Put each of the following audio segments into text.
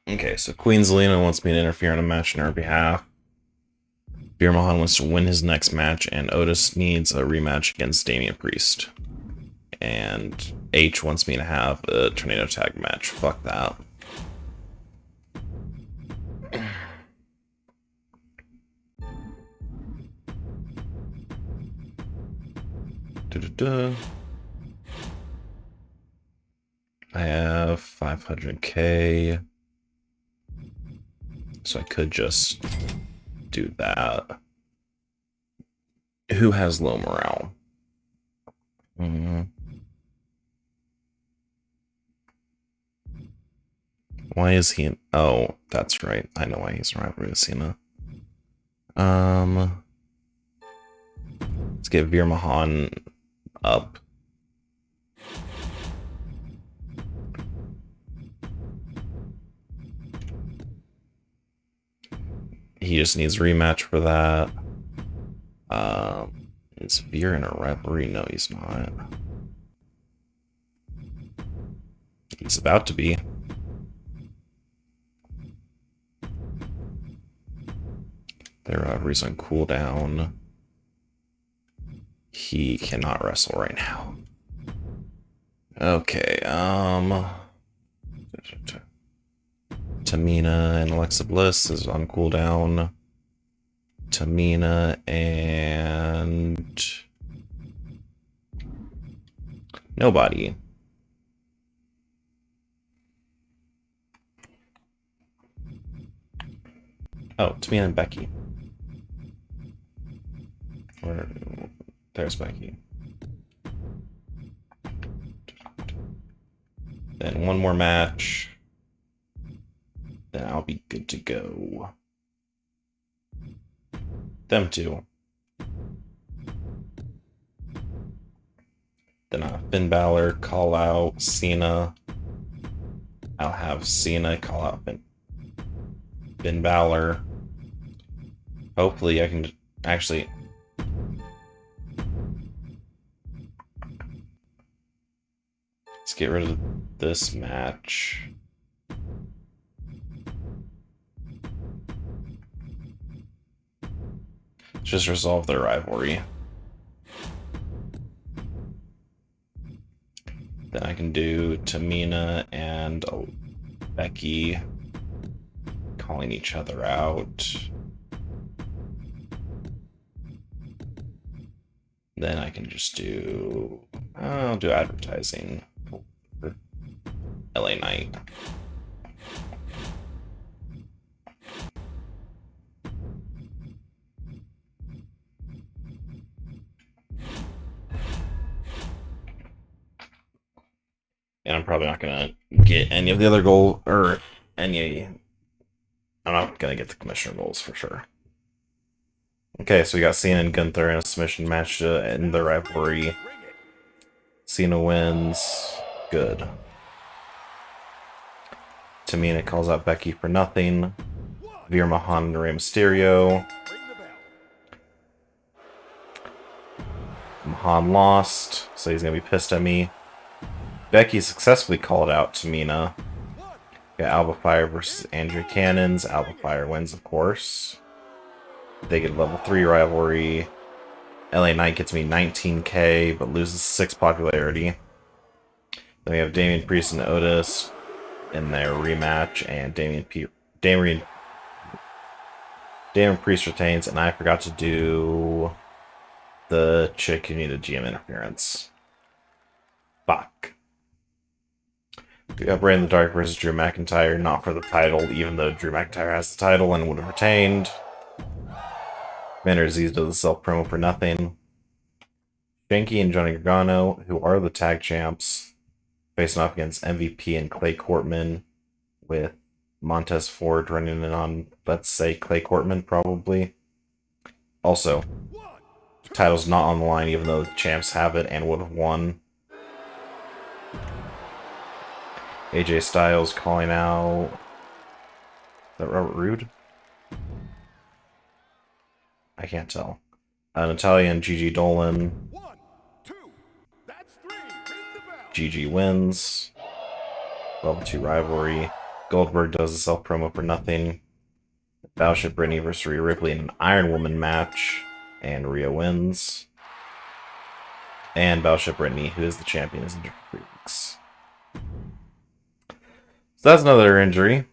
Okay, so Queen Zelina wants me to interfere in a match on her behalf. Veer Mahan wants to win his next match, and Otis needs a rematch against Damian Priest. And H wants me to have a tornado tag match. Fuck that. Da-da-da. I have 500k, so I could just do that. Who has low morale? Why is he in... Oh, that's right. I know why he's in rivalry with Cena. Let's get Veer Mahan up. He just needs a rematch for that. Is Veer in a rivalry? No, he's not. He's about to be. Their rivalry's on cooldown. He cannot wrestle right now. Okay, Tamina and Alexa Bliss is on cooldown. Tamina and... nobody. Oh, Tamina and Becky. There's Becky. Then one more match. Then I'll be good to go. Them two. Then Finn Balor call out Cena. I'll have Cena call out Finn Balor. Hopefully I can actually... Let's get rid of this match. Just resolve their rivalry. Then I can do Tamina and Becky calling each other out. Then I can just do... I'll do advertising for LA Knight. And I'm probably not gonna get any of the other goal or any. I'm not gonna get the commissioner goals for sure. Okay, so we got Cena and Gunther in a submission match to end the rivalry. Cena wins. Good. Tamina calls out Becky for nothing. Veer Mahan and Rey Mysterio. Mahan lost, so he's gonna be pissed at me. Becky successfully called out Tamina. Got Alba Fire versus Andrew Cannons. Alba Fire wins, of course. They get level 3 rivalry. LA Knight gets me 19k, but loses 6 popularity. Then we have Damian Priest and Otis in their rematch, and Damian Priest retains, and I forgot to do the chick who needed GM interference. Fuck. We got Bray in the Dark versus Drew McIntyre, not for the title, even though Drew McIntyre has the title and would have retained. Commander Aziz does the self-promo for nothing. Shanky and Johnny Gargano, who are the tag champs, facing off against MVP and Clay Courtman, with Montez Ford running in on, let's say, Clay Courtman, probably. Also, title's not on the line, even though the champs have it and would have won. AJ Styles calling out... Is that Robert Roode? I can't tell. Natalia and Gigi Dolan. Gigi wins. Level 2 rivalry. Goldberg does a self-promo for nothing. Battleship Brittany versus Rhea Ripley in an Iron Woman match. And Rhea wins. And Battleship Brittany, who is the champion, is injured for 3 weeks. So that's another injury.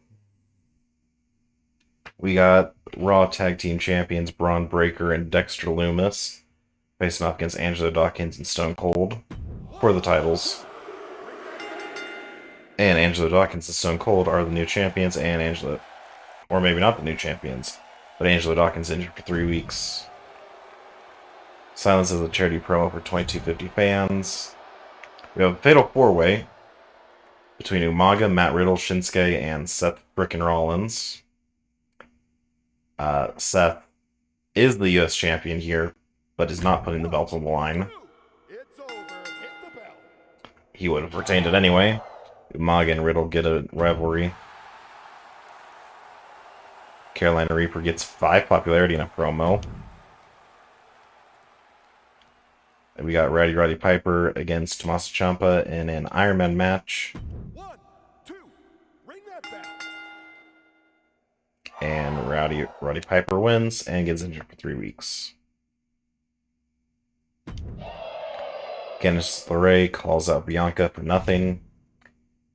We got Raw Tag Team Champions Braun Breaker and Dexter Lumis facing off against Angelo Dawkins and Stone Cold for the titles. And Angelo Dawkins and Stone Cold are the new champions, and Angelo, or maybe not the new champions, but Angelo Dawkins injured for 3 weeks. Silence is a charity promo for 2250 fans. We have a fatal 4-way between Umaga, Matt Riddle, Shinsuke, and Seth frickin' Rollins. Seth is the U.S. champion here, but is not putting the belt on the line. He would have retained it anyway. Umaga and Riddle get a rivalry. Carolina Reaper gets 5 popularity in a promo. We got Roddy Piper against Tommaso Ciampa in an Iron Man match. 1, 2, ring that bell. And Roddy Piper wins and gets injured for 3 weeks. Candice LeRae calls out Bianca for nothing.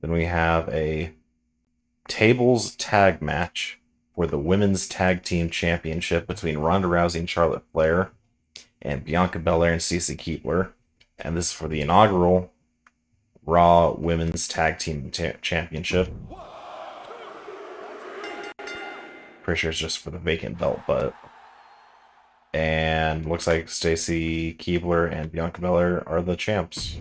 Then we have a tables tag match for the Women's Tag Team Championship between Ronda Rousey and Charlotte Flair and Bianca Belair and Stacey Keibler. And this is for the inaugural Raw Women's Tag Team Championship. Pretty sure it's just for the vacant belt, but... And looks like Stacey Keibler and Bianca Belair are the champs.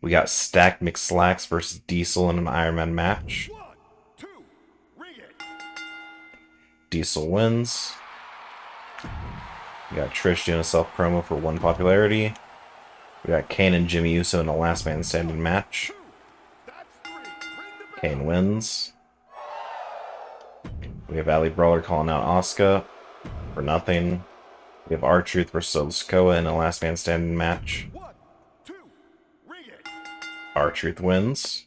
We got Stacked McSlacks versus Diesel in an Iron Man match. 1, 2, ring it. Diesel wins. We got Trish doing a self-promo for 1 popularity. We got Kane and Jimmy Uso in a last man standing match. 2, that's 3, ring the bell. Kane wins. We have Ali Brawler calling out Asuka for nothing. We have R-Truth versus Sikoa in a last man standing match. 1, 2, ring it. R-Truth wins.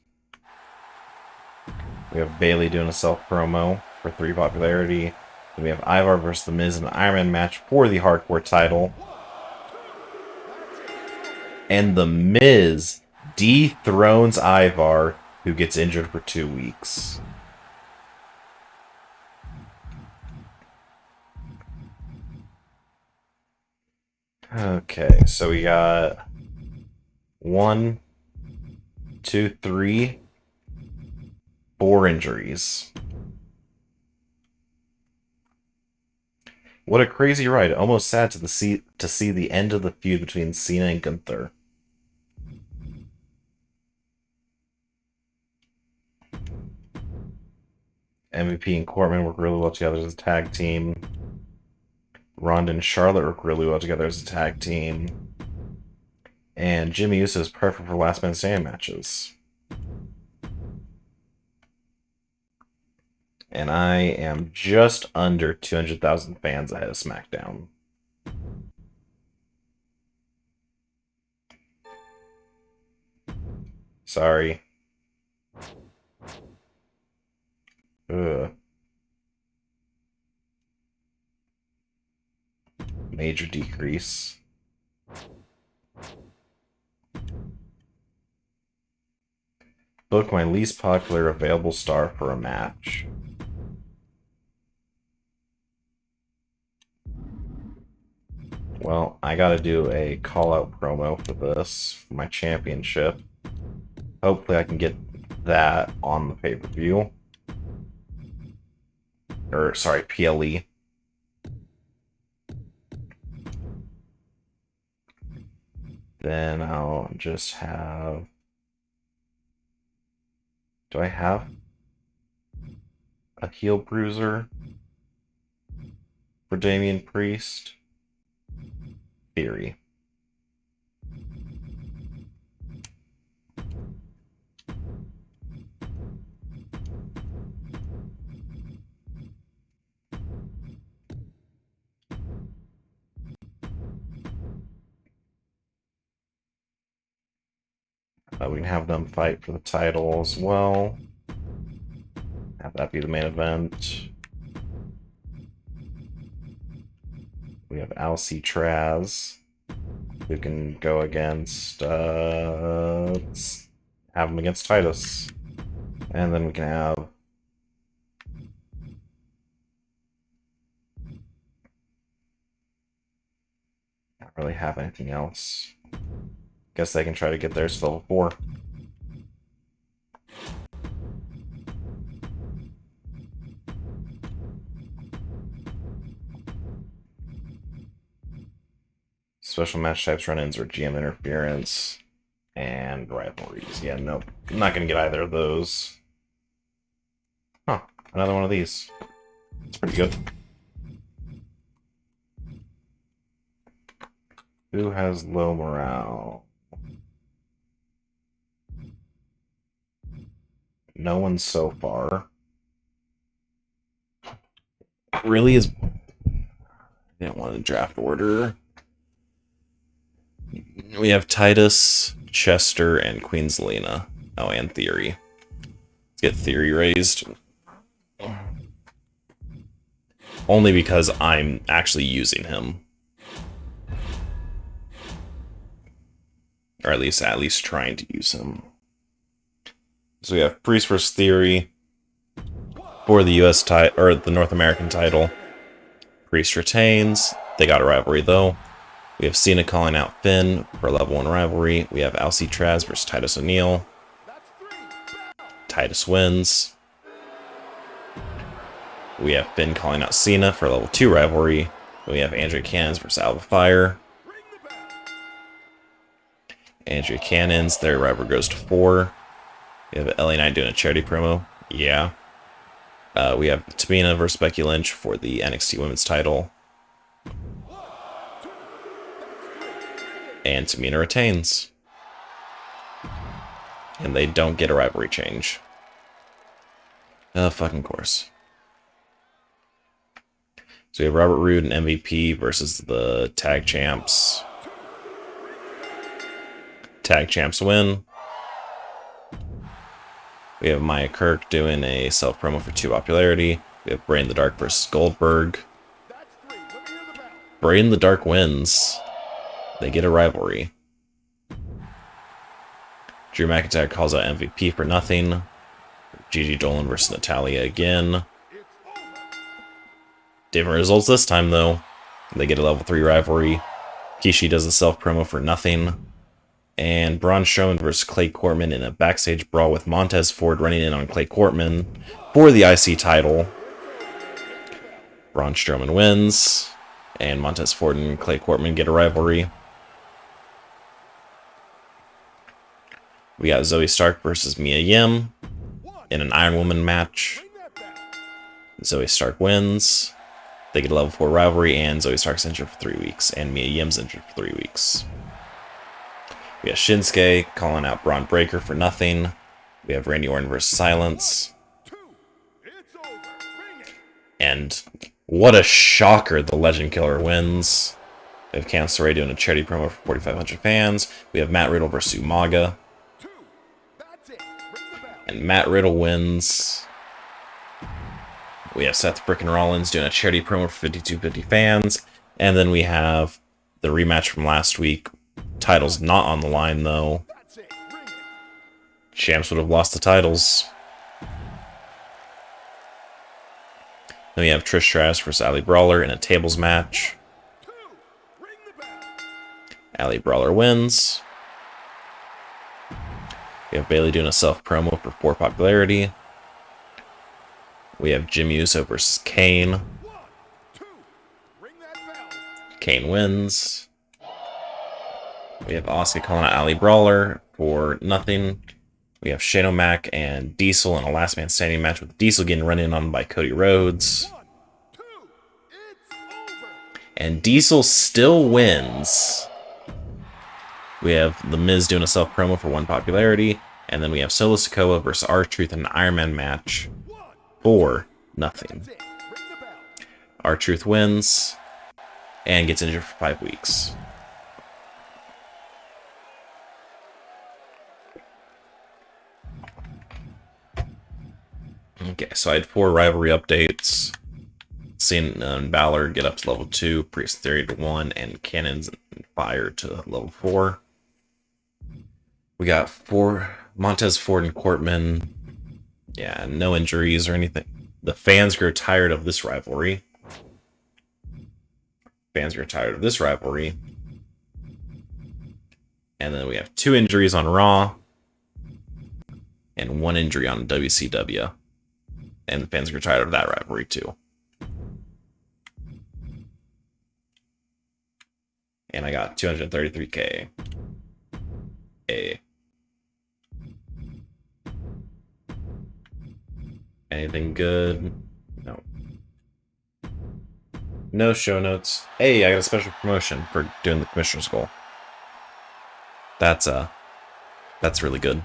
We have Bayley doing a self-promo for 3 popularity. Then we have Ivar versus The Miz in an Iron Man match for the Hardcore title. And The Miz dethrones Ivar, who gets injured for 2 weeks. Okay, so we got 1, 2, 3, 4 injuries. What a crazy ride. Almost sad to see the end of the feud between Cena and Gunther. MVP and Corbin work really well together as a tag team. Ronda and Charlotte work really well together as a tag team. And Jimmy Uso is perfect for last man standing matches. And I am just under 200,000 fans ahead of SmackDown. Sorry. Ugh. Major decrease. Book my least popular available star for a match. Well, I gotta do a call-out promo for this, for my championship. Hopefully I can get that on the pay-per-view. Or, sorry, PLE. Then I'll just have... Do I have a heel bruiser for Damian Priest? Theory. We can have them fight for the title as well. Have that be the main event. We have Alcy Traz, who can go against, let's have him against Titus. And then we can have not really have anything else. Guess they can try to get theirs to level 4. Special match types run-ins or GM interference and rivalries. Yeah, nope. I'm not going to get either of those. Huh. Another one of these. It's pretty good. Who has low morale? No one so far. Really is... I didn't want to draft order. We have Titus, Chester, and Queen Zelina. Oh, and Theory. Let's get Theory raised. Only because I'm actually using him. Or at least trying to use him. So we have Priest vs. Theory for the US title, or the North American title. Priest retains. They got a rivalry though. We have Cena calling out Finn for a level 1 rivalry. We have Alcy Traz versus Titus O'Neil. Titus wins. We have Finn calling out Cena for a level 2 rivalry. We have Andrea Cannons versus Alba Fire. Andrea Cannons, their rivalry goes to 4. We have LA Knight doing a charity promo. Yeah. We have Tamina versus Becky Lynch for the NXT Women's title. And Tamina retains. And they don't get a rivalry change. Fucking course. So we have Robert Roode and MVP versus the Tag Champs. Tag Champs win. We have Maya Kirk doing a self-promo for 2 popularity. We have Bray in the Dark versus Goldberg. Bray in the Dark wins. They get a rivalry. Drew McIntyre calls out MVP for nothing. Gigi Dolan versus Natalia again. Different results this time, though. They get a level 3 rivalry. Kishi does a self-promo for nothing. And Braun Strowman versus Clay Courtman in a backstage brawl with Montez Ford running in on Clay Courtman for the IC title. Braun Strowman wins. And Montez Ford and Clay Courtman get a rivalry. We got Zoe Stark versus Mia Yim in an Iron Woman match. Zoe Stark wins. They get a level 4 rivalry, and Zoe Stark's injured for 3 weeks, and Mia Yim's injured for 3 weeks. We have Shinsuke calling out Braun Breaker for nothing. We have Randy Orton versus Silence. And what a shocker, the Legend Killer wins. We have Candice LeRae doing a charity promo for 4,500 fans. We have Matt Riddle versus Umaga. And Matt Riddle wins. We have Seth frickin' Rollins doing a charity promo for 5,250 fans. And then we have the rematch from last week. Titles not on the line, though. Champs would have lost the titles. Then we have Trish Stratus versus Ali Brawler in a tables match. Ali Brawler wins. We have Bayley doing a self-promo for 4 popularity. We have Jimmy Uso versus Kane. Kane wins. We have Asuka calling out Ali Brawler for nothing. We have Shane O'Mac and Diesel in a last man standing match with Diesel getting run in on by Cody Rhodes. And Diesel still wins. We have The Miz doing a self-promo for 1 popularity. And then we have Solo Sikoa versus R-Truth in an Iron Man match for nothing. R-Truth wins and gets injured for 5 weeks. Okay, so I had 4 rivalry updates. Cena and Balor get up to level 2, Priest Theory to 1, and Cannons and Fire to level 4. We got 4 Montez Ford and Cortman. Yeah, no injuries or anything. The fans grow tired of this rivalry. Fans grow tired of this rivalry. And then we have 2 injuries on Raw and 1 injury on WCW. And the fans grow tired of that rivalry too. And I got 233k. Anything good? No. No show notes. Hey, I got a special promotion for doing the commissioner's goal. That's really good.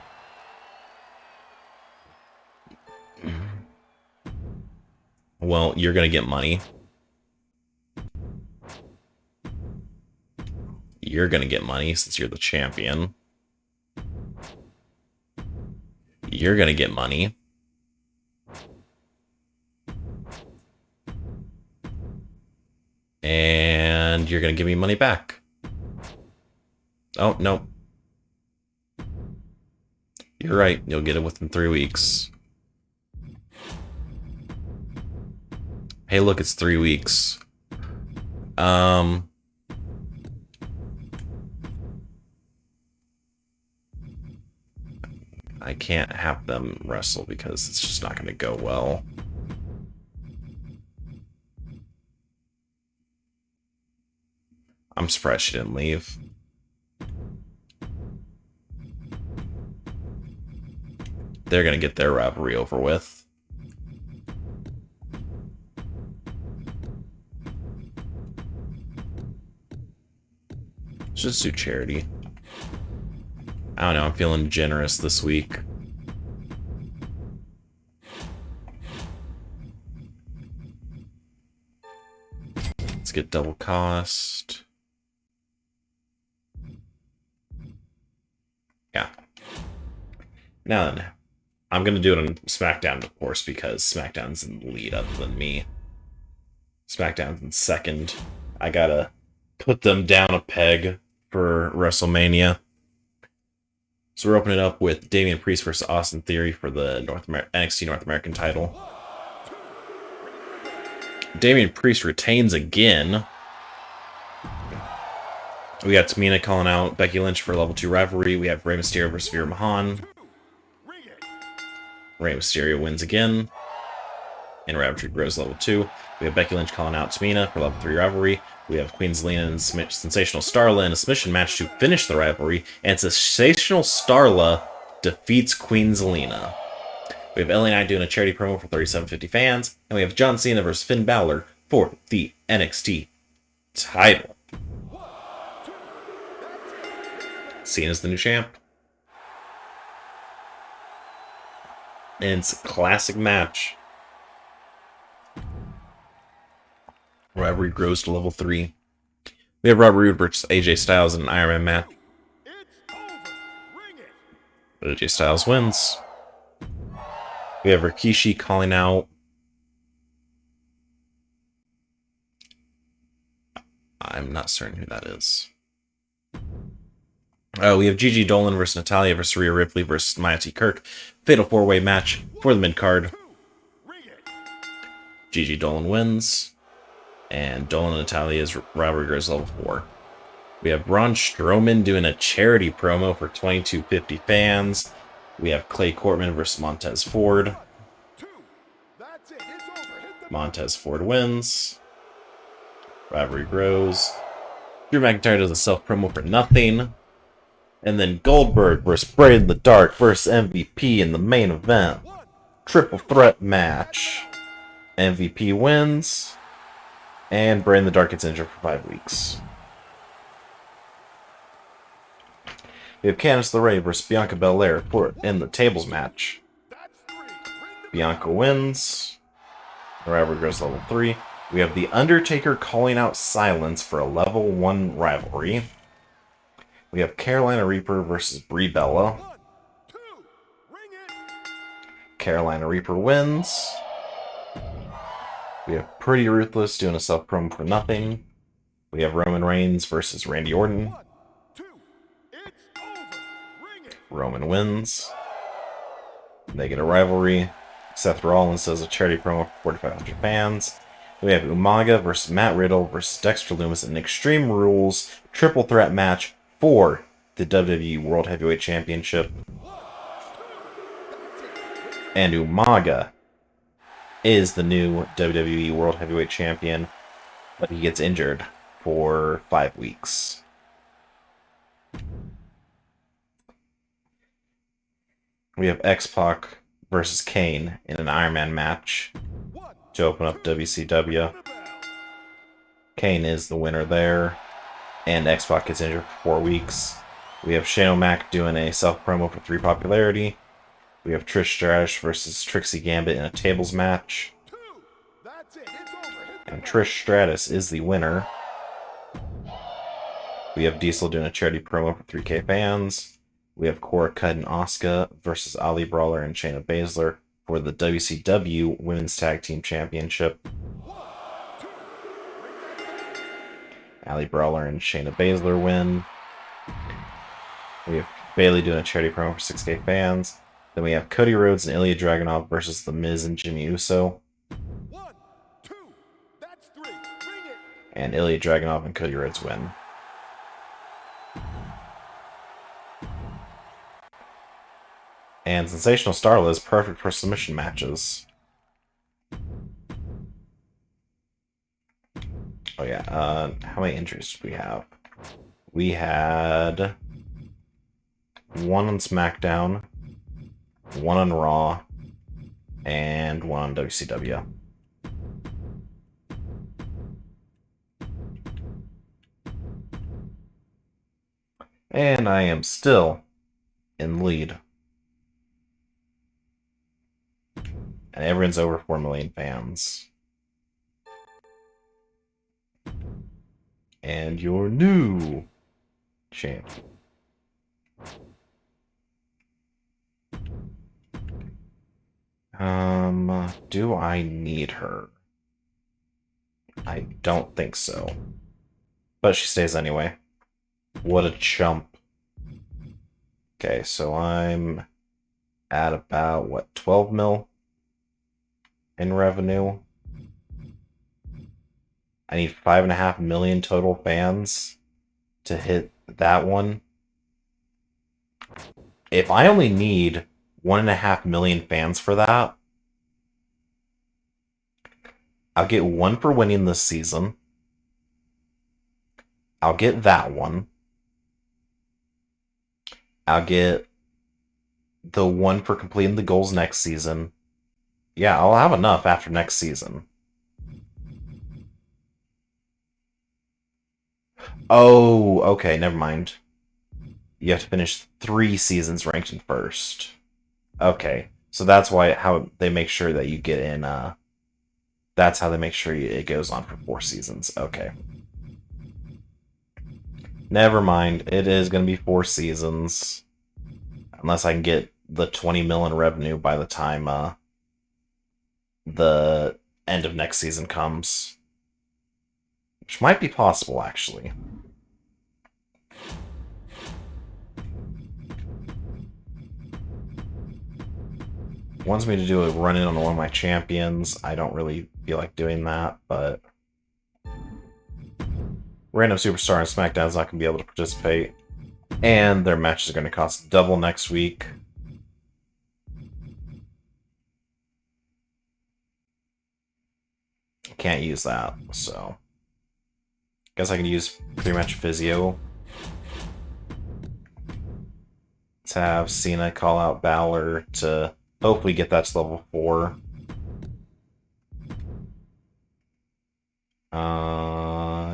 Well, you're gonna get money. You're gonna get money since you're the champion. You're gonna get money. And you're gonna give me money back. Oh, no. You're right. You'll get it within 3 weeks. Hey, look, it's 3 weeks. I can't have them wrestle because it's just not going to go well. I'm surprised she didn't leave. They're going to get their rivalry over with. Just do charity. I don't know, I'm feeling generous this week. Let's get double cost. Yeah. Now then, I'm going to do it on SmackDown, of course, because SmackDown's in the lead other than me. SmackDown's in second. I gotta put them down a peg for WrestleMania. So we're opening it up with Damian Priest versus Austin Theory for the NXT North American title. Damian Priest retains again. We got Tamina calling out Becky Lynch for level 2 rivalry. We have Rey Mysterio versus Veer Mahan. Rey Mysterio wins again. And rivalry grows level 2. We have Becky Lynch calling out Tamina for level 3 rivalry. We have Queen Zelina and Sensational Starla in a submission match to finish the rivalry. And Sensational Starla defeats Queen Zelina. We have LA Knight doing a charity promo for 3750 fans. And we have John Cena versus Finn Balor for the NXT title. Cena's the new champ. And it's a classic match. Rivalry grows to level 3. We have Robert Roode versus AJ Styles in an Iron Man match. AJ Styles wins. We have Rikishi calling out. I'm not certain who that is. We have Gigi Dolan versus Natalya versus Rhea Ripley versus Maya T. Kirk. Fatal 4-way match for the mid-card. Gigi Dolan wins. And Dolan and Natalia's rivalry grows level 4. We have Braun Strowman doing a charity promo for 2250 fans. We have Clay Cortman versus Montez Ford. Montez Ford wins. Rivalry grows. Drew McIntyre does a self-promo for nothing. And then Goldberg versus Bray in the Dark versus MVP in the main event. Triple threat match. MVP wins. And Bray in the Dark gets injured for 5 weeks. We have Candice LeRae versus Bianca Belair in the tables match. Bianca wins. The rivalry grows level 3. We have The Undertaker calling out Silence for a level 1 rivalry. We have Carolina Reaper versus Brie Bella. Carolina Reaper wins. We have Pretty Ruthless doing a self-promo for nothing. We have Roman Reigns versus Randy Orton. 1, 2, it's over. Ring it. Roman wins. They get a rivalry. Seth Rollins does a charity promo for 4,500 fans. We have Umaga versus Matt Riddle versus Dexter Lumis in an Extreme Rules triple threat match for the WWE World Heavyweight Championship. And Umaga is the new WWE World Heavyweight Champion, but he gets injured for 5 weeks. We have X-Pac versus Kane in an Iron Man match to open up WCW. Kane is the winner there, and X-Pac gets injured for 4 weeks. We have Shane O'Mac doing a self-promo for 3 popularity. We have Trish Stratus versus Trixie Gambit in a tables match. And Trish Stratus is the winner. We have Diesel doing a charity promo for 3K fans. We have Cora Cutt and Asuka versus Ali Brawler and Shayna Baszler for the WCW Women's Tag Team Championship. Ali Brawler and Shayna Baszler win. We have Bayley doing a charity promo for 6K fans. Then we have Cody Rhodes and Ilya Dragunov versus The Miz and Jimmy Uso. 1, 2, that's 3. Ring it. And Ilya Dragunov and Cody Rhodes win. And Sensational Starla is perfect for submission matches. Oh yeah, how many injuries did we have? We had 1 on SmackDown, 1 on Raw, and 1 on WCW. And I am still in the lead. And everyone's over 4 million fans. And your new champ. Do I need her? I don't think so. But she stays anyway. What a chump. Okay, so I'm at about, what, 12 mil in revenue? I need 5.5 million total fans to hit that one. If I only need 1.5 million fans for that, I'll get 1 for winning this season. I'll get that one. I'll get the 1 for completing the goals next season. Yeah, I'll have enough after next season. Oh, okay, never mind. You have to finish 3 seasons ranked in first. Okay, so that's why how they make sure that you get in. That's how they make sure it goes on for 4 seasons. Okay. Never mind. It is going to be 4 seasons. Unless I can get the 20 mil in revenue by the time the end of next season comes. Which might be possible, actually. Wants me to do a run-in on one of my champions. I don't really feel like doing that, but Random Superstar on SmackDown is not going to be able to participate. And their matches are going to cost double next week. Can't use that, so guess I can use pretty much Physio. Let's have Cena call out Balor to hopefully get that to level 4.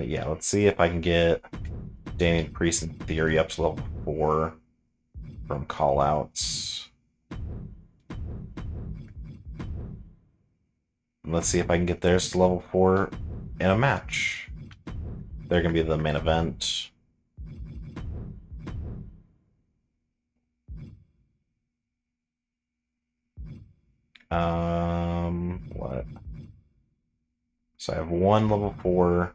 Yeah, let's see if I can get Damian Priest in theory up to level 4 from callouts. Let's see if I can get theirs to level 4 in a match. They're going to be the main event. What? So I have one level 4,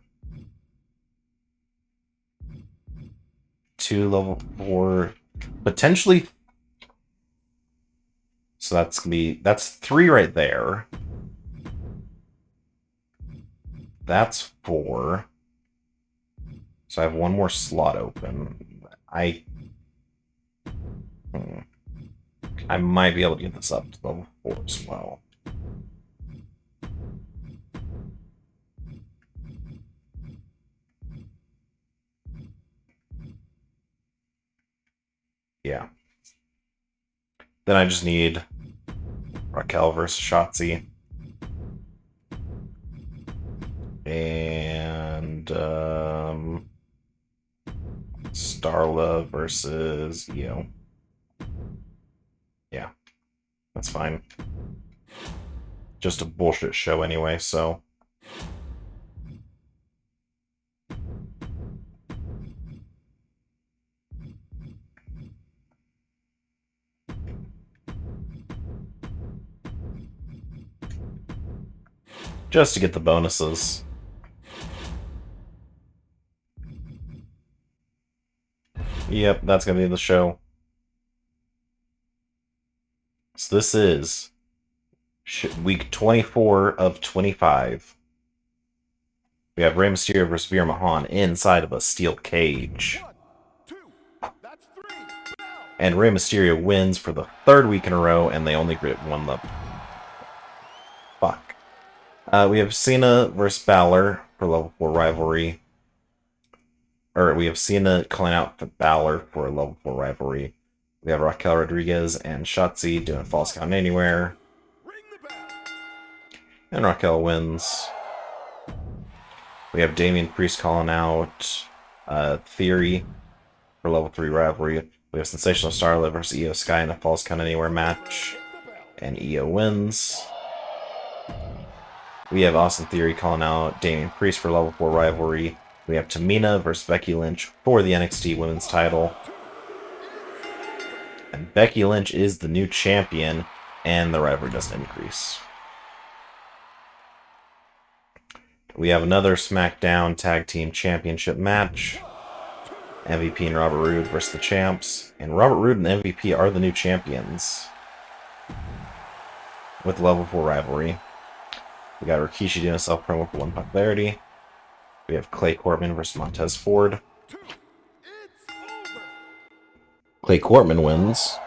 2 level 4, potentially. So that's 3 right there. That's 4. So I have one more slot open. I might be able to get this up to level 4 as well. Yeah. Then I just need Raquel versus Shotzi. And Starla versus Io. Yeah, that's fine. Just a bullshit show anyway, so. Just to get the bonuses. Yep, that's gonna be the show. So this is week 24 of 25. We have Rey Mysterio versus Veer Mahan inside of a steel cage. 1, 2, that's 3. Bell. And Rey Mysterio wins for the 3rd week in a row, and they only get one love. Fuck. We have Cena versus Balor for level 4 rivalry. Or we have Cena calling out for Balor for a level 4 rivalry. We have Raquel Rodriguez and Shotzi doing Falls Count Anywhere. Ring the bell. And Raquel wins. We have Damian Priest calling out Theory for level 3 rivalry. We have Sensational Starlet versus Io Sky in a Falls Count Anywhere match. Hit the bell. And Io wins. We have Austin Theory calling out Damian Priest for level 4 rivalry. We have Tamina versus Becky Lynch for the NXT Women's title. And Becky Lynch is the new champion, and the rivalry doesn't increase. We have another SmackDown Tag Team Championship match. MVP and Robert Roode versus the champs. And Robert Roode and MVP are the new champions. With level 4 rivalry. We got Rikishi doing a self-promo for 1 popularity. We have Clay Corbin versus Montez Ford. It's over. Clay Corbin wins.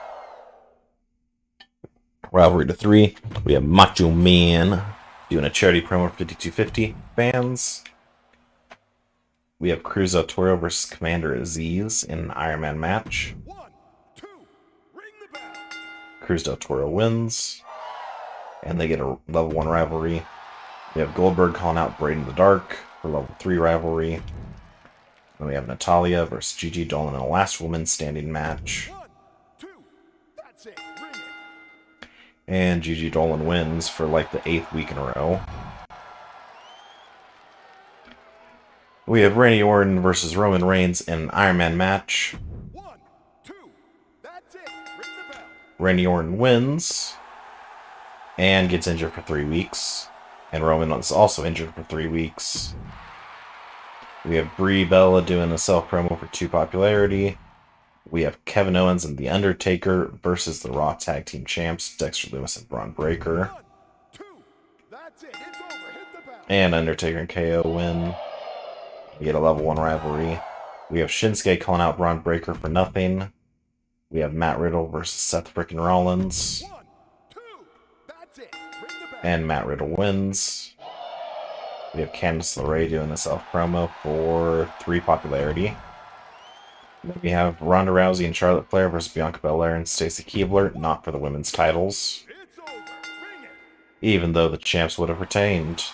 Rivalry to 3. We have Macho Man doing a charity promo for 5250 fans. We have Cruz del Toro versus Commander Aziz in an Iron Man match. 1, 2, ring the bell. Cruz del Toro wins. And they get a level 1 rivalry. We have Goldberg calling out Braden the Dark for level 3 rivalry. Then we have Natalia versus Gigi Dolan in a last woman standing match. 1, 2, that's it. Ring it. And Gigi Dolan wins for like the 8th week in a row. We have Randy Orton versus Roman Reigns in an Iron Man match. 1, 2, that's it. Ring the bell. Randy Orton wins and gets injured for 3 weeks. And Roman is also injured for 3 weeks. We have Brie Bella doing a self-promo for 2 popularity. We have Kevin Owens and The Undertaker versus the Raw Tag Team Champs, Dexter Lewis and Braun Breaker. 1, 2, that's it. It's over. Hit the bell. And Undertaker and KO win. We get a level 1 rivalry. We have Shinsuke calling out Braun Breaker for nothing. We have Matt Riddle versus Seth frickin' Rollins. 1, 2, that's it. Ring the bell. And Matt Riddle wins. We have Candice LeRae doing a self-promo for 3 popularity. And then we have Ronda Rousey and Charlotte Flair versus Bianca Belair and Stacy Keibler, not for the women's titles. It's over. Ring it. Even though the champs would have retained.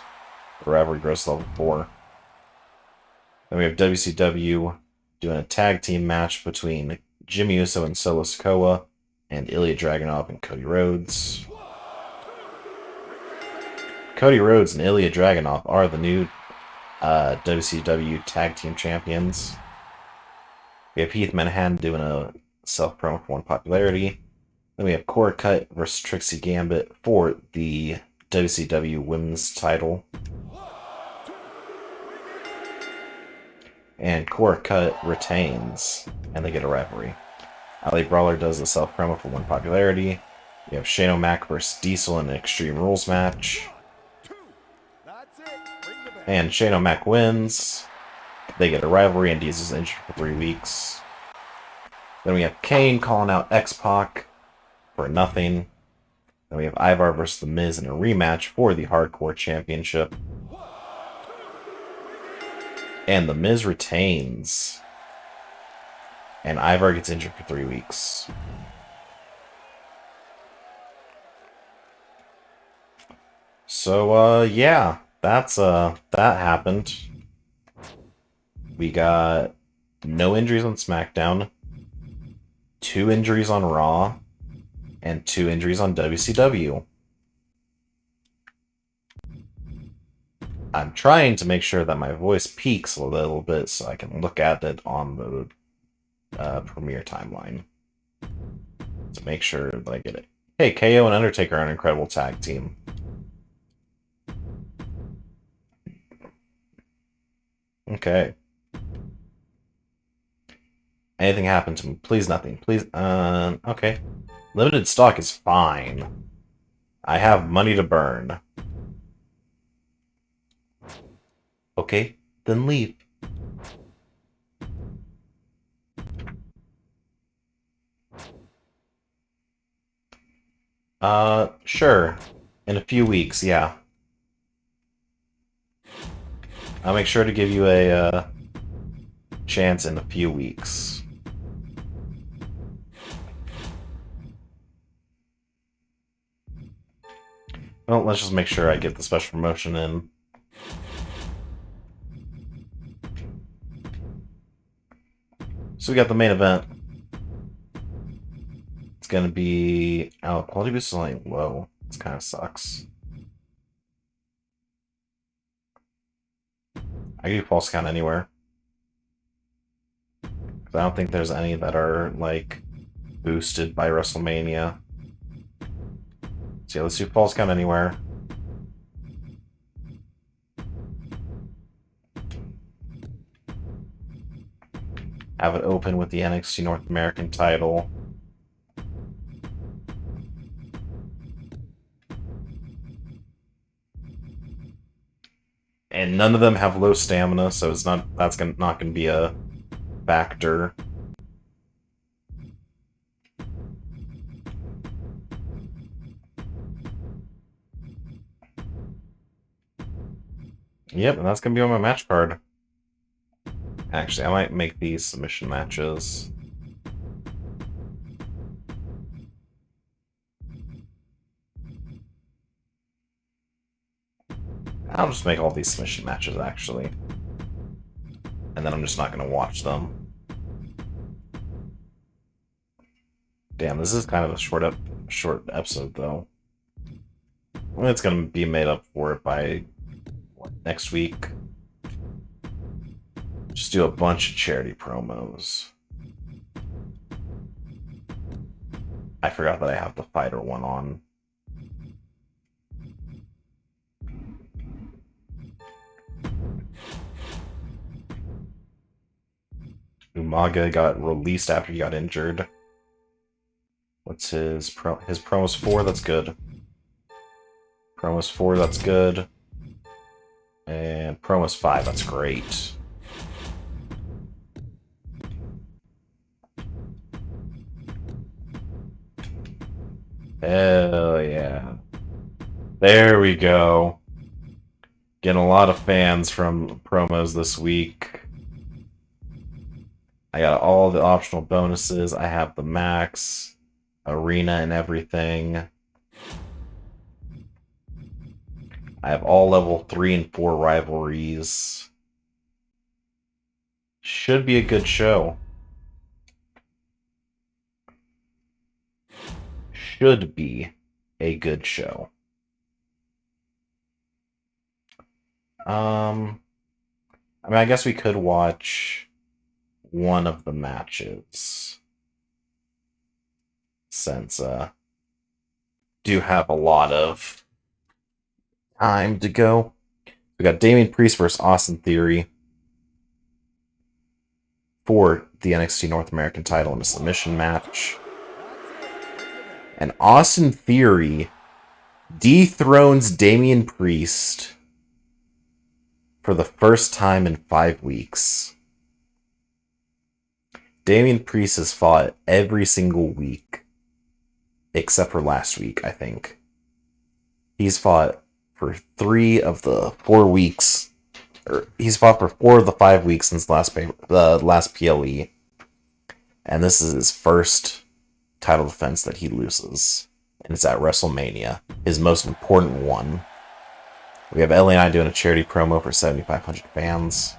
The rivalry gross level 4. Then we have WCW doing a tag team match between Jimmy Uso and Solo Sikoa and Ilya Dragunov and Cody Rhodes. Cody Rhodes and Ilya Dragunov are the new WCW Tag Team Champions. We have Heath Manhattan doing a self-promo for 1 popularity. Then we have Cora Cut versus Trixie Gambit for the WCW Women's title. And Cora Cut retains, and they get a rivalry. Ali Brawler does a self-promo for 1 popularity. We have Shane O'Mac versus Diesel in an Extreme Rules match. And Shane O'Mac wins. They get a rivalry, and Diesel's injured for 3 weeks. Then we have Kane calling out X-Pac for nothing. Then we have Ivar versus The Miz in a rematch for the Hardcore Championship. And The Miz retains. And Ivar gets injured for 3 weeks. So, yeah, that happened. We got no injuries on SmackDown, 2 injuries on Raw, and 2 injuries on WCW. I'm trying to make sure that my voice peaks a little bit so I can look at it on the Premiere timeline to make sure that I get it. Hey, KO and Undertaker are an incredible tag team. Okay. Anything happened to me? Please nothing. Please, okay. Limited stock is fine. I have money to burn. Okay, then leave. Sure. In a few weeks, yeah. I'll make sure to give you a, chance in a few weeks. Well, let's just make sure I get the special promotion in. So we got the main event. It's gonna be... Oh, quality boost is only low. This kind of sucks. I can do false count anywhere. Because I don't think there's any that are, like, boosted by WrestleMania. So yeah, let's do false count anywhere. Have it open with the NXT North American title. And none of them have low stamina, so it's not not gonna be a factor. Yep, and that's gonna be on my match card. Actually, I might make these submission matches. I'll just make all these submission matches, actually. And then I'm just not going to watch them. Damn, this is kind of a short episode, though. Well, it's going to be made up for it by next week. Just do a bunch of charity promos. I forgot that I have the fighter one on. Umaga got released after he got injured. What's his promos 4? That's good. Promos 4, that's good. And promos 5, that's great. Hell yeah. There we go. Getting a lot of fans from promos this week. I got all the optional bonuses. I have the max, arena, and everything. I have all level 3 and 4 rivalries. Should be a good show. Should be a good show. I mean, I guess we could watch one of the matches. since do have a lot of time to go. We got Damian Priest versus Austin Theory for the NXT North American title in a submission match. And Austin Theory dethrones Damian Priest for the first time in 5 weeks. Damian Priest has fought every single week, except for last week, I think. He's fought for 3 of the 4 weeks, or he's fought for 4 of the 5 weeks since the last PLE, and this is his first title defense that he loses, and it's at WrestleMania, his most important one. We have LA Knight doing a charity promo for 7,500 fans.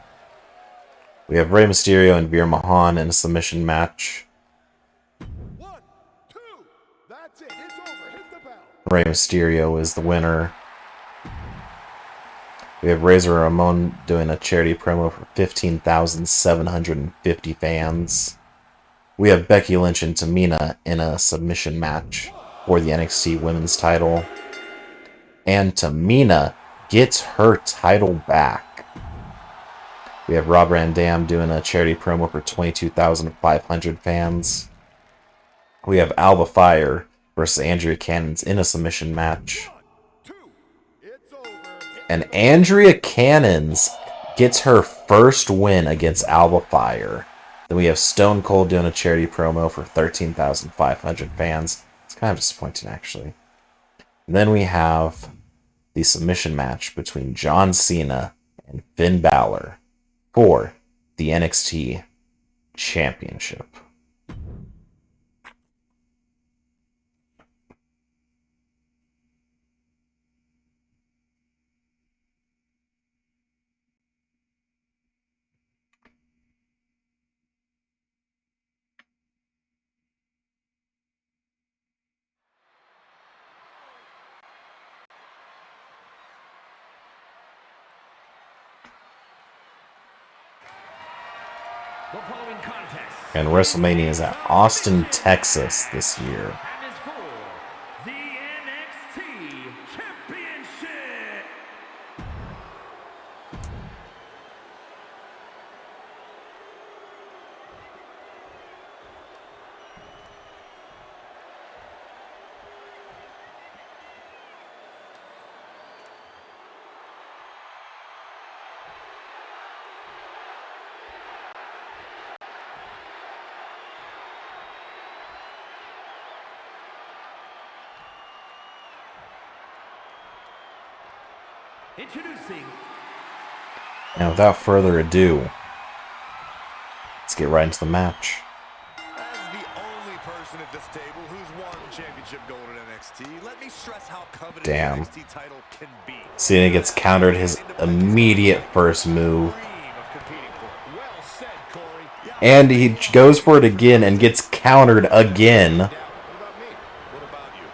We have Rey Mysterio and Veer Mahan in a submission match. 1, 2, that's it. It's over. Hit the bell. Rey Mysterio is the winner. We have Razor Ramon doing a charity promo for 15,750 fans. We have Becky Lynch and Tamina in a submission match for the NXT Women's title. And Tamina gets her title back. We have Rob Van Dam doing a charity promo for 22,500 fans. We have Alba Fire versus Andrea Cannons in a submission match. 1, 2, it's over. And Andrea Cannons gets her first win against Alba Fire. Then we have Stone Cold doing a charity promo for 13,500 fans. It's kind of disappointing, actually. And then we have the submission match between John Cena and Finn Balor for the NXT Championship. The following contest And WrestleMania is at Austin, Texas this year. and is for the NXT Championship. Introducing And without further ado, let's get right into the match. As the only person at this table who's won championship gold at NXT, let me stress how coveted Damn. the NXT title can be. Cena gets countered his immediate first move. Dream of competing for it. Well said, Corey. Yeah, And he goes for it again and gets countered again. what about me? What about you?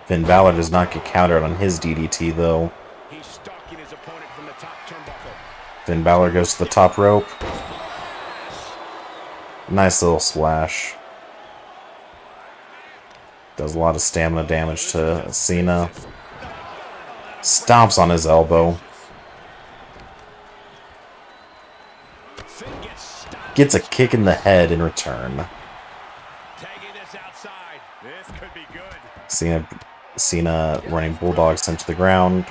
Finn Balor does not get countered on his DDT, though. He's stalking his opponent from the top turnbuckle. Finn Balor goes to the top rope. Nice little splash. Does a lot of stamina damage to Cena. Stomps on his elbow. Finn gets stopped. Gets a kick in the head in return. Tagging this outside. This could be good. Cena running bulldogs into the ground.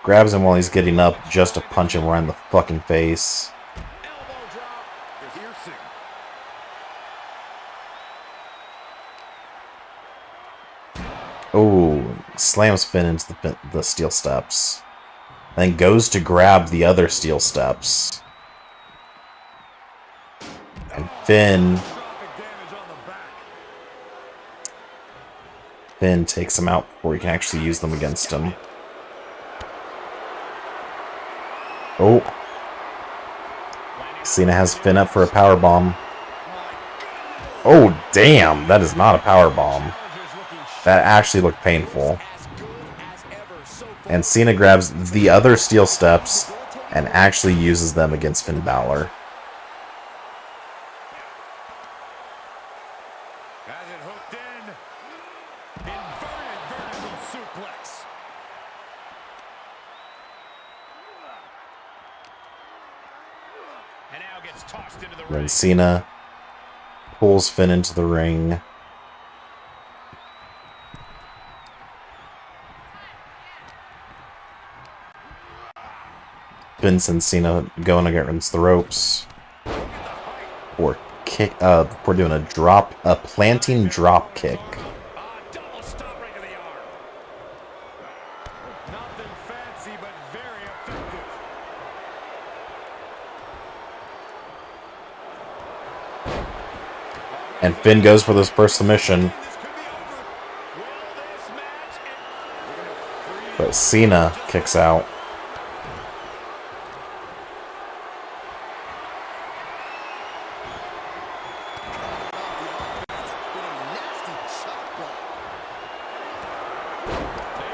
Grabs him while he's getting up just to punch him right in the fucking face. Elbow drop. Piercing. Oh, slams Finn into the steel steps. Then goes to grab the other steel steps. And Finn Traffic damage on the back. takes him out before he can actually use them against him. Oh. Cena has Finn up for a powerbomb. Oh, damn. That is not a powerbomb. That actually looked painful. And Cena grabs the other steel steps and actually uses them against Finn Balor. Has it hooked in. Inverted vertical suplex. And now gets tossed into the ring. Then Cena pulls Finn into the ring. Vince and Cena going against the ropes. Or kick. We're doing a planting drop kick. Double stop right to the arm. Nothing fancy, but very effective. And Finn goes for this first submission. This could be over. Will this match end? But Cena kicks out.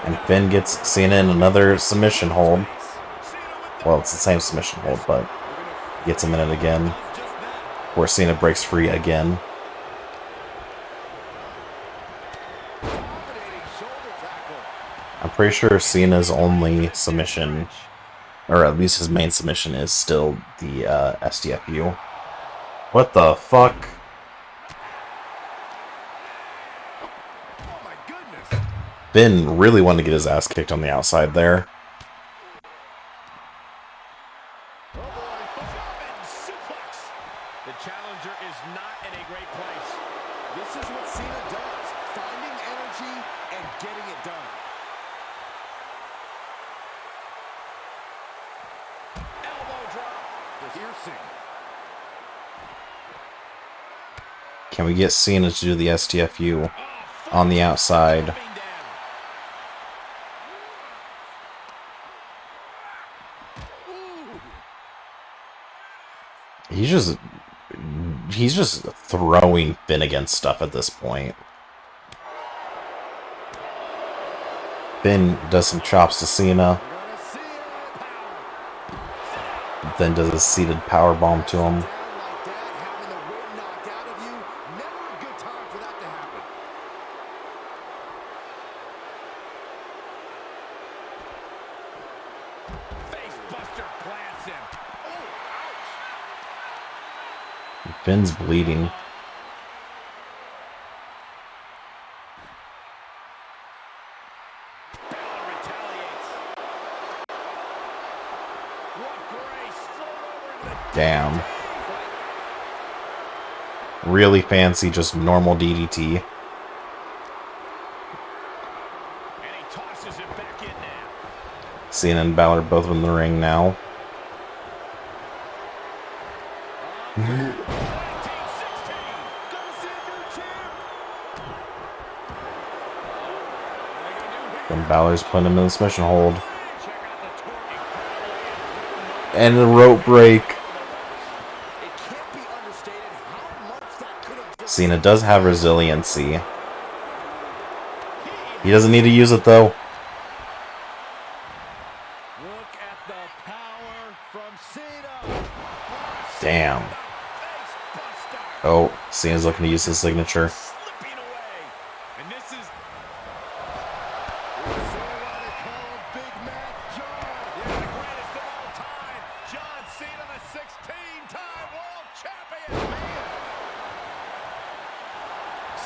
And Finn gets Cena in another submission hold. Well, it's the same submission hold, but gets him in it again. Where Cena breaks free again. I'm pretty sure Cena's only submission, or at least his main submission, is still the STFU. What the fuck? Oh my goodness. Finn really wanted to get his ass kicked on the outside there. Oh boy. German suplex. The challenger is not in a great place. This is what Cena does. Finding energy and getting it done. Elbow drop. Piercing. Can we get Cena to do the STFU on the outside? Coming down. Ooh. He's just throwing Finn against stuff at this point. Finn does some chops to Cena, Gonna see it. Power. then does a seated power bomb to him. Down like that, having the wind knocked out of you, never a good time for that to happen. Face buster plants him. Oh, ouch. Finn's bleeding. Balor retaliates. What grace. Thrown over into the Damn. Really fancy, just normal DDT. and he tosses it back in now. Cena and Balor both in the ring now. 1916. Gonna see a new champ. Then Balor's putting him in the submission hold. Check out the torque. And the rope break. It can't be understated how much that could have just Cena does have resiliency. He doesn't need to use it though. Look at the power from Cena. Damn. Face buster. Oh, Cena's looking to use his signature. Slipping away. And this is so what they call a Big Match John. Yeah, the greatest of all time. John Cena, the 16-time world champion. Man.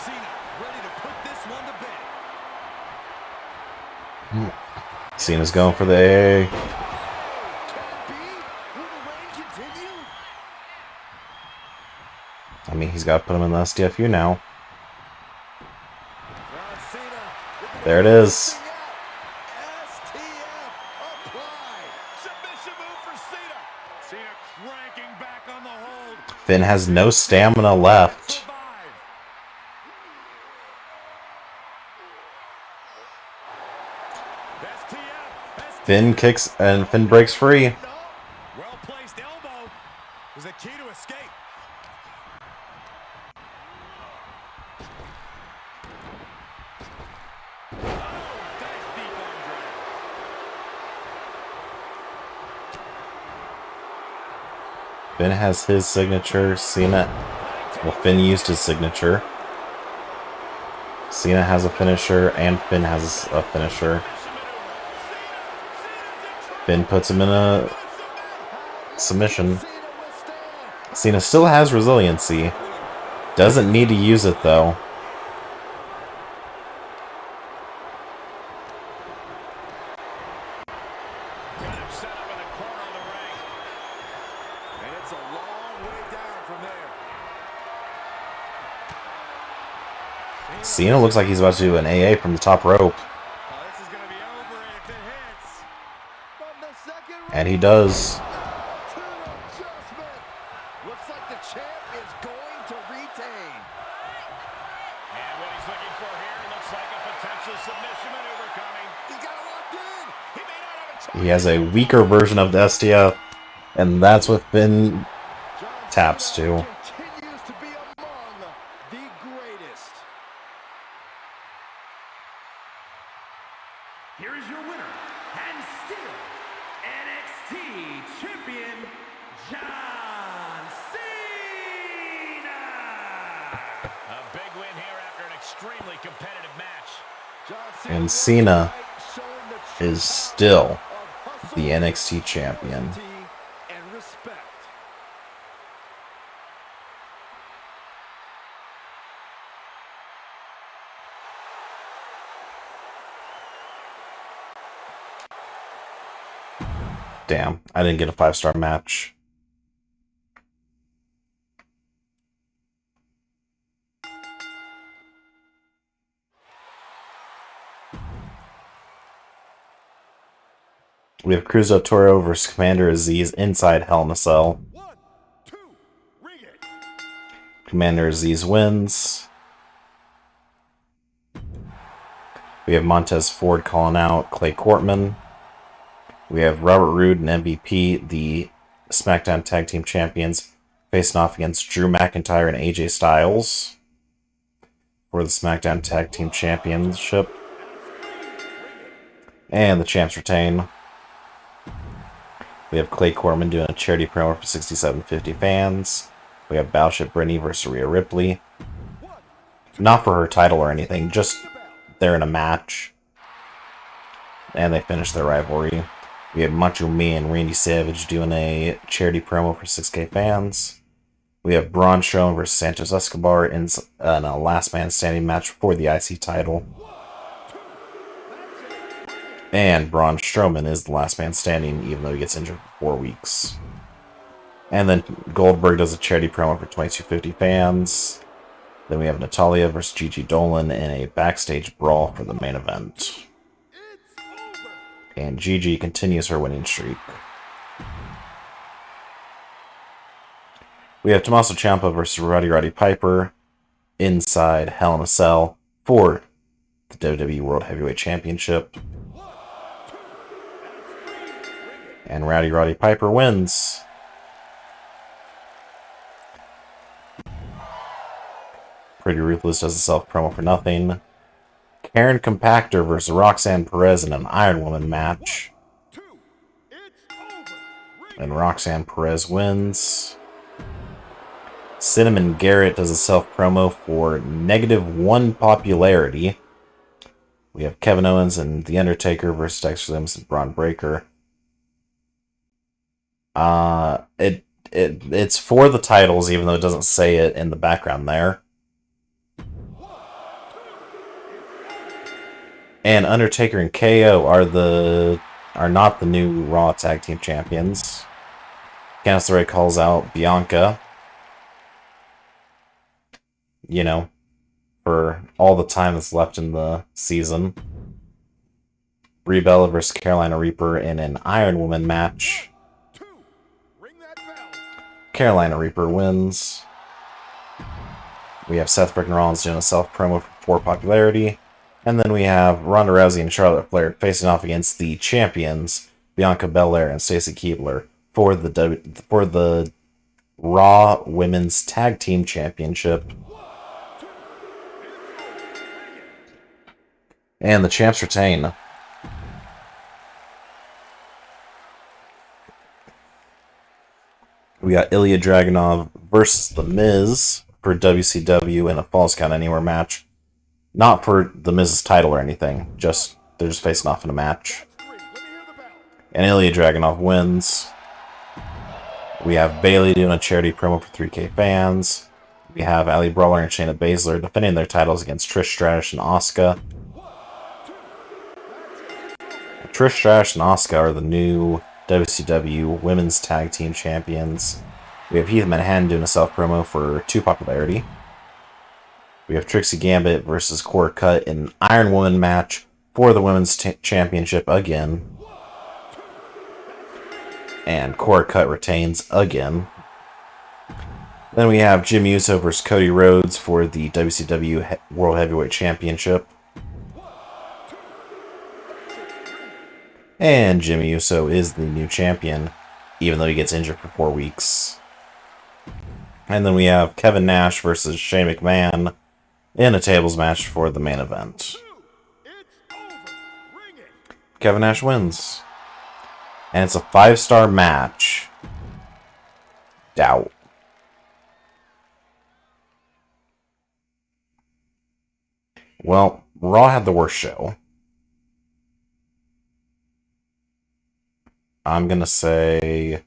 Cena ready to put this one to bed. Cena's going for the AA. Can it be? Will the reign continue? I mean, he's got to put him in the STFU now. John Cena. There it is. STF applied. Submission move for Cena. Cena cranking back on the hold. Finn has no stamina left. Survive. STF. Finn kicks and Finn breaks free. No. Well placed elbow is a key to escape. Oh, nice deep arm drag. Finn has his signature. Cena. Well, Finn used his signature. Cena has a finisher, and Finn has a finisher. Finn puts him in a submission. Cena still has resiliency. Doesn't need to use it, though. Cena looks like he's about to do an AA from the top rope. And he does. Looks like the champ is going to retain. And what he's looking for here looks like a potential submission maneuver coming. He's got it locked in. He may not have a choice. He has a weaker version of the STF, and that's what Finn taps to. Continues to be among the greatest. Here is your winner, and still NXT Champion, John Cena! A big win here after an extremely competitive match. And Cena is still the NXT champion. And respect. Damn, I didn't get a 5-star match. We have Cruz del Toro versus Commander Aziz inside Hell in a Cell. 1, 2, ring it. Commander Aziz wins. We have Montez Ford calling out Clay Cortman. We have Robert Roode and MVP, the SmackDown Tag Team Champions, facing off against Drew McIntyre and AJ Styles for the SmackDown Tag Team Championship. And the champs retain. We have Clay Cortman doing a charity promo for 6750 fans. We have Battleship Brittany versus Rhea Ripley. Not for her title or anything, just they're in a match. And they finish their rivalry. We have Macho Man and Randy Savage doing a charity promo for 6K fans. We have Braun Strowman versus Santos Escobar in a last man standing match for the IC title. And Braun Strowman is the last man standing, even though he gets injured for 4 weeks. And then Goldberg does a charity promo for 2250 fans. Then we have Natalya versus Gigi Dolan in a backstage brawl for the main event. And Gigi continues her winning streak. We have Tommaso Ciampa versus Roddy Piper inside Hell in a Cell for the WWE World Heavyweight Championship. And Roddy Piper wins. Pretty Ruthless does a self-promo for nothing. Karen Compactor versus Roxanne Perez in an Iron Woman match. And Roxanne Perez wins. Cinnamon Garrett does a self-promo for -1 popularity. We have Kevin Owens and The Undertaker versus Dexter Lumis and Braun Breaker. It's for the titles, even though it doesn't say it in the background there. And Undertaker and KO are not the new Raw Tag Team Champions. Candice LeRae calls out Bianca. You know, for all the time that's left in the season. Brie Bella versus Carolina Reaper in an Iron Woman match. Carolina Reaper wins. We have Seth freaking Rollins doing a self-promo for popularity. And then we have Ronda Rousey and Charlotte Flair facing off against the champions, Bianca Belair and Stacy Keibler, for the Raw Women's Tag Team Championship. And the champs retain. We got Ilya Dragunov versus The Miz for WCW in a Falls Count Anywhere match. Not for the Miz's title or anything. Just they're just facing off in a match. And Ilya Dragunov wins. We have Bayley doing a charity promo for 3K fans. We have Ali Brawler and Shayna Baszler defending their titles against Trish Stratus and Asuka. Trish Stratus and Asuka are the new WCW Women's Tag Team Champions. We have Heath Manhattan doing a self-promo for 2 popularity. We have Trixie Gambit versus Cora Cut in an Iron Woman match for the Women's Championship again. And Cora Cut retains again. Then we have Jim Uso versus Cody Rhodes for the WCW World Heavyweight Championship. And Jimmy Uso is the new champion, even though he gets injured for 4 weeks. And then we have Kevin Nash versus Shane McMahon in a tables match for the main event. Kevin Nash wins. And it's a 5-star match. Doubt. Well, Raw had the worst show. I'm going to say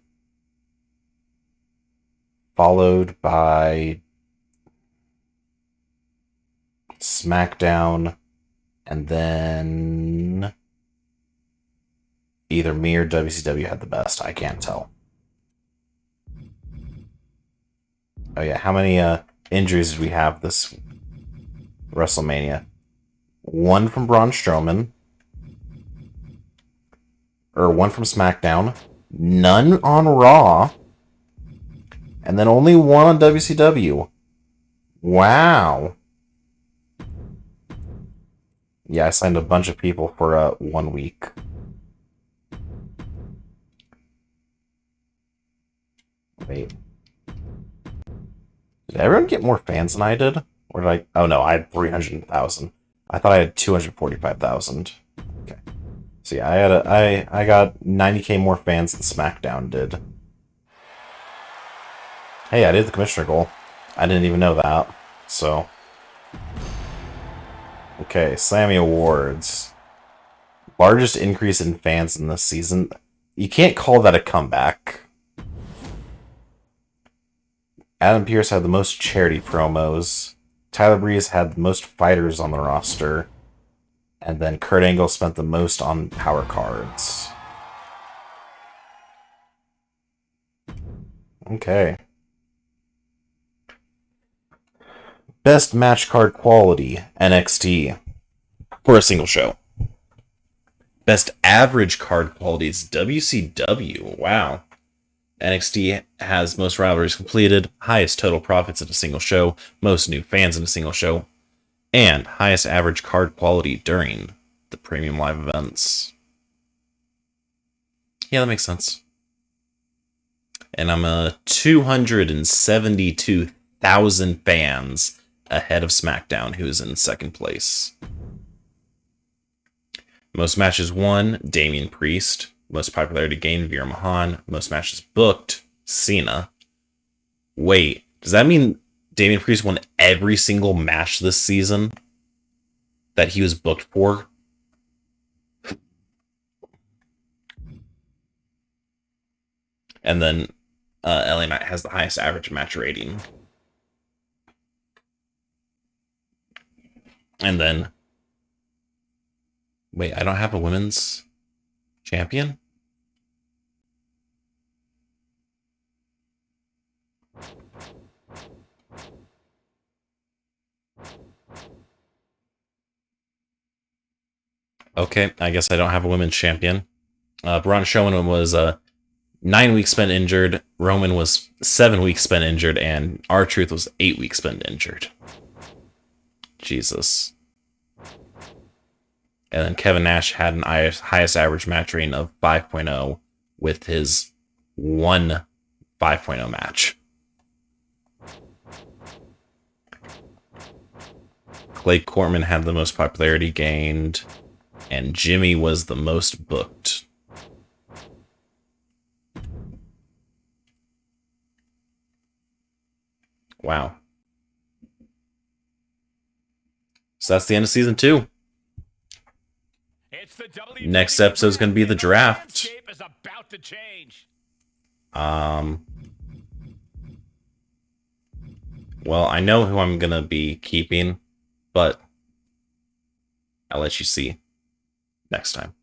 followed by SmackDown, and then either me or WCW had the best. I can't tell. Oh yeah, how many injuries did we have this WrestleMania? 1 from Braun Strowman. Or 1 from SmackDown. None on Raw. And then only 1 on WCW. Wow. Yeah, I signed a bunch of people for 1 week. Wait. Did everyone get more fans than I did? Or did I... Oh no, I had 300,000. I thought I had 245,000. Okay. So yeah, I got 90k more fans than SmackDown did. Hey, I did the commissioner goal. I didn't even know that. So... Okay, Slammy Awards. Largest increase in fans in this season. You can't call that a comeback. Adam Pearce had the most charity promos. Tyler Breeze had the most fighters on the roster. And then Kurt Angle spent the most on power cards. Okay. Best match card quality, NXT. For a single show. Best average card quality is WCW. Wow. NXT has most rivalries completed, highest total profits in a single show, most new fans in a single show, and highest average card quality during the premium live events. Yeah, that makes sense. And I'm 272,000 fans ahead of SmackDown, who is in second place. Most matches won, Damian Priest. Most popularity gained, Veer Mahan. Most matches booked, Cena. Wait, does that mean Damian Priest won every single match this season that he was booked for? And then LA Knight has the highest average match rating. And then... Wait, I don't have a women's champion? Okay, I guess I don't have a women's champion. Braun Strowman was 9 weeks spent injured. Roman was 7 weeks spent injured, and R-Truth was 8 weeks spent injured. Jesus. And then Kevin Nash had an highest average match rating of 5.0 with his one 5.0 match. Clay Cortman had the most popularity gained, and Jimmy was the most booked. Wow. So that's the end of season 2. It's the WWE Next episode is going to be the draft. landscape is about to change. Well, I know who I'm going to be keeping, but I'll let you see next time.